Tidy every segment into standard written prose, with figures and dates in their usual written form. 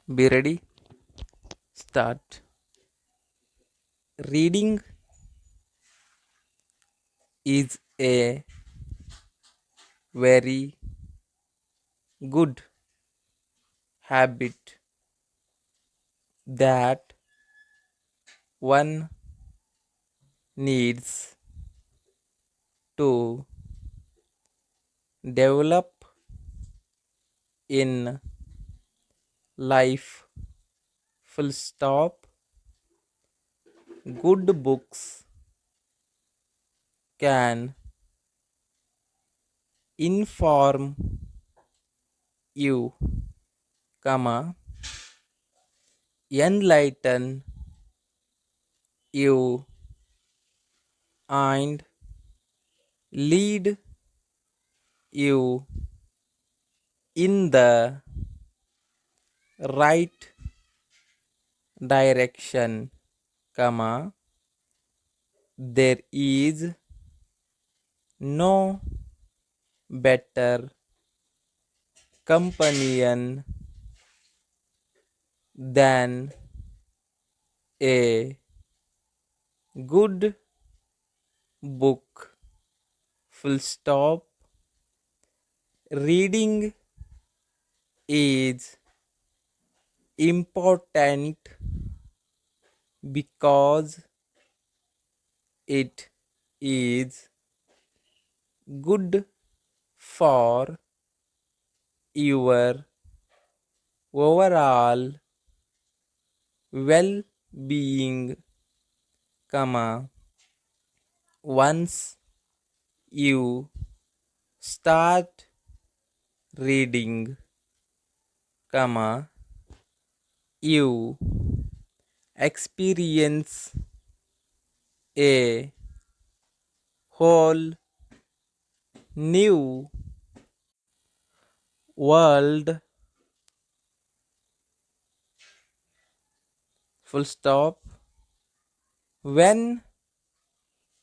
Be ready. Start. Reading is a very good habit that one needs to develop in life. Full stop. Good books can inform you, comma, enlighten you, and lead you in the right direction, comma, there is no better companion than a good book. Full stop. Reading is important because it is good for your overall well-being, comma, once you start reading, comma, you experience a whole new world. Full stop. When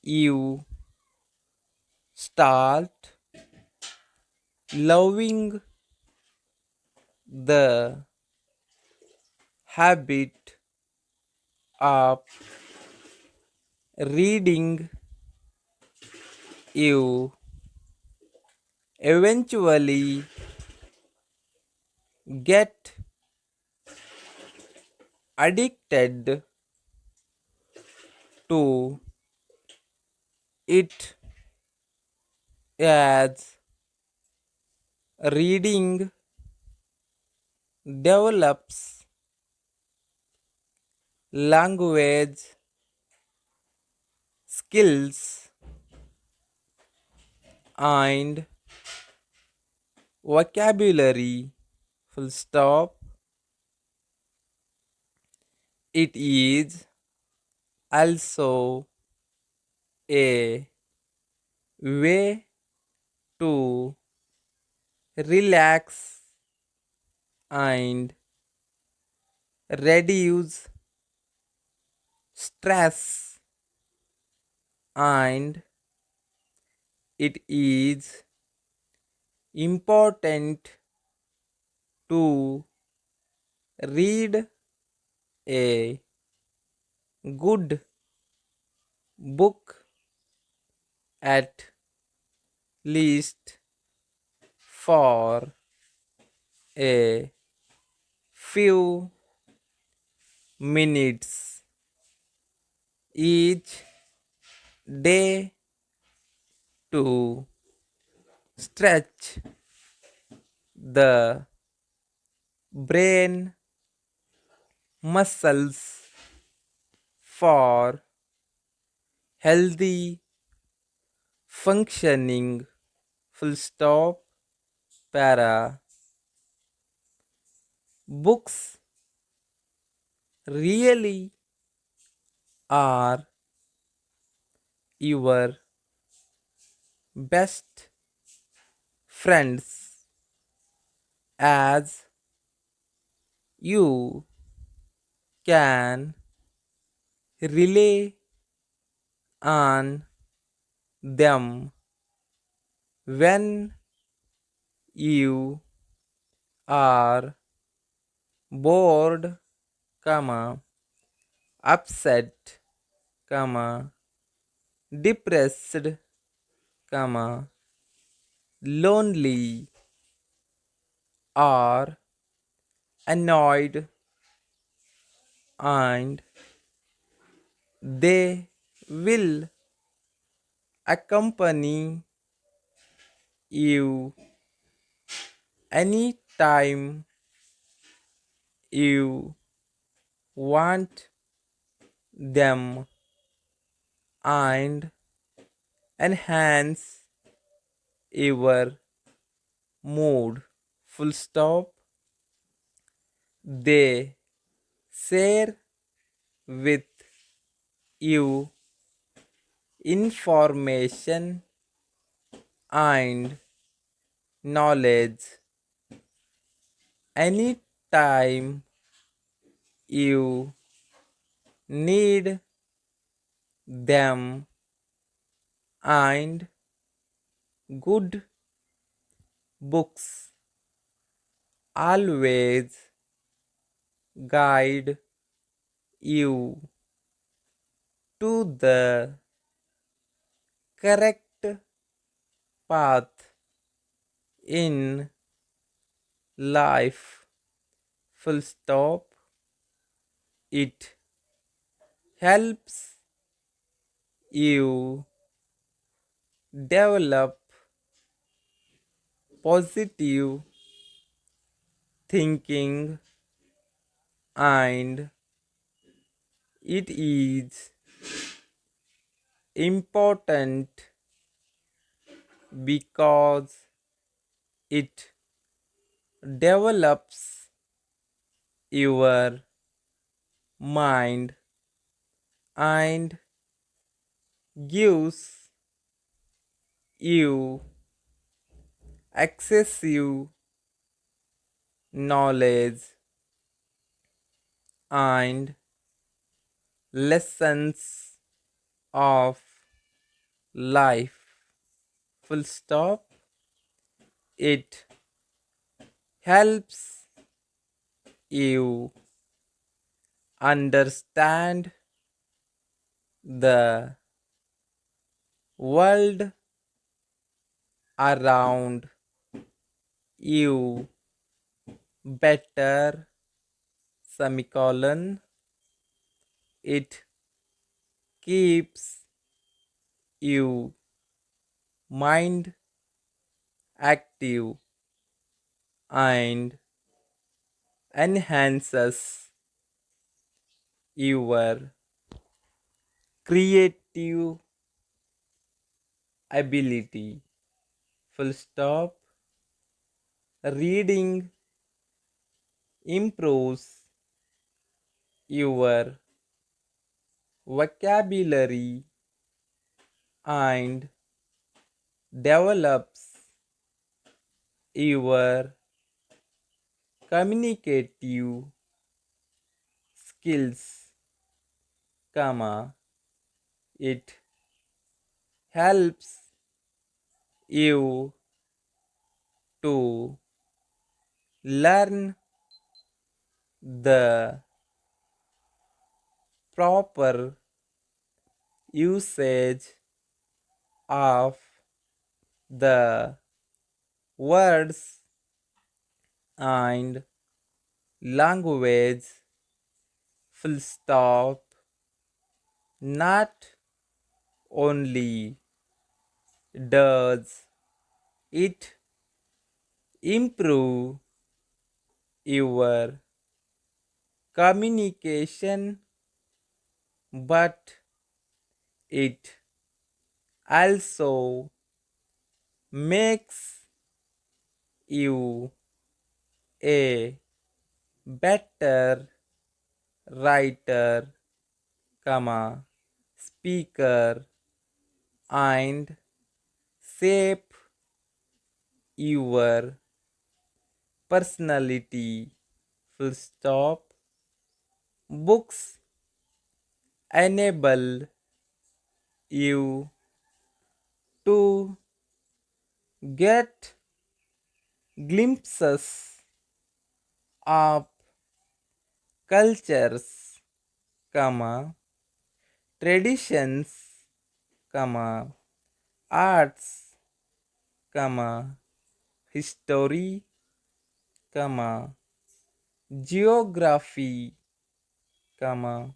you start loving the habit of reading, you eventually get addicted to it as reading develops language skills and vocabulary. Full stop. It is also a way to relax and reduce stress, and it is important to read a good book at least for a few minutes each day to stretch the brain muscles for healthy functioning. Full stop. Para. Books really are your best friends as you can rely on them when you are bored, comma, upset, comma, depressed, comma, lonely, or annoyed, and they will accompany you anytime you want them and enhance your mood. Full stop. They share with you information and knowledge anytime you need them, and good books always guide you to the correct path in life. Full stop. It helps you develop positive thinking, and it is important because it develops your mind and gives you excessive knowledge and lessons of life. Full stop. It helps you understand the world around you better. Semicolon. It keeps you mind active and enhances your creative ability. Full stop. Reading improves your vocabulary and develops your communicative skills, comma, it helps you to learn the proper usage of the words and language. Full stop. Not only does it improve your communication, but it also makes you a better writer, comma, speaker, and shape your personality. Full stop. Books enable you to get glimpses of cultures, comma, traditions, comma, arts, comma, history, comma, geography, comma,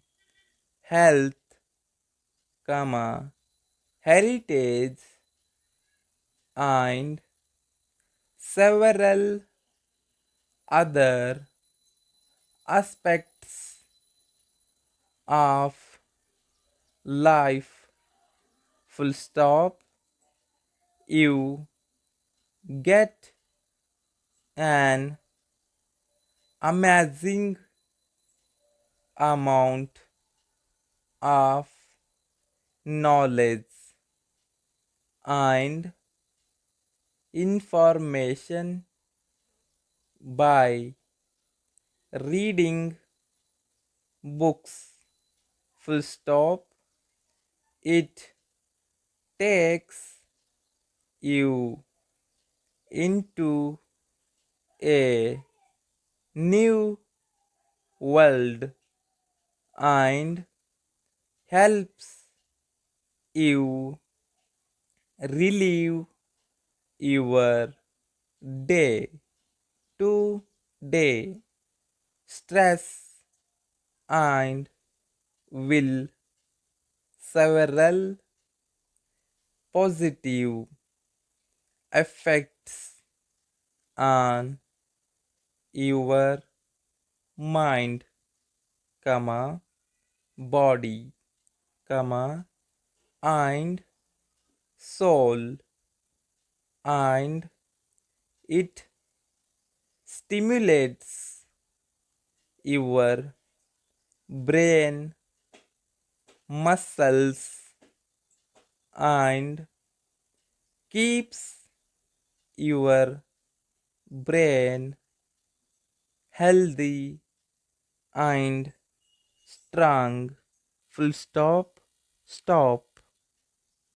health, comma, heritage, and several other aspects of life. Full stop. You get an amazing amount of knowledge and information by reading books. Full stop. It takes you into a new world and helps you relieve your day to day stress and will several positive effects on your mind, comma, body, comma, and soul, and it stimulates your brain muscles and keeps your brain healthy and strong. Full stop. Stop.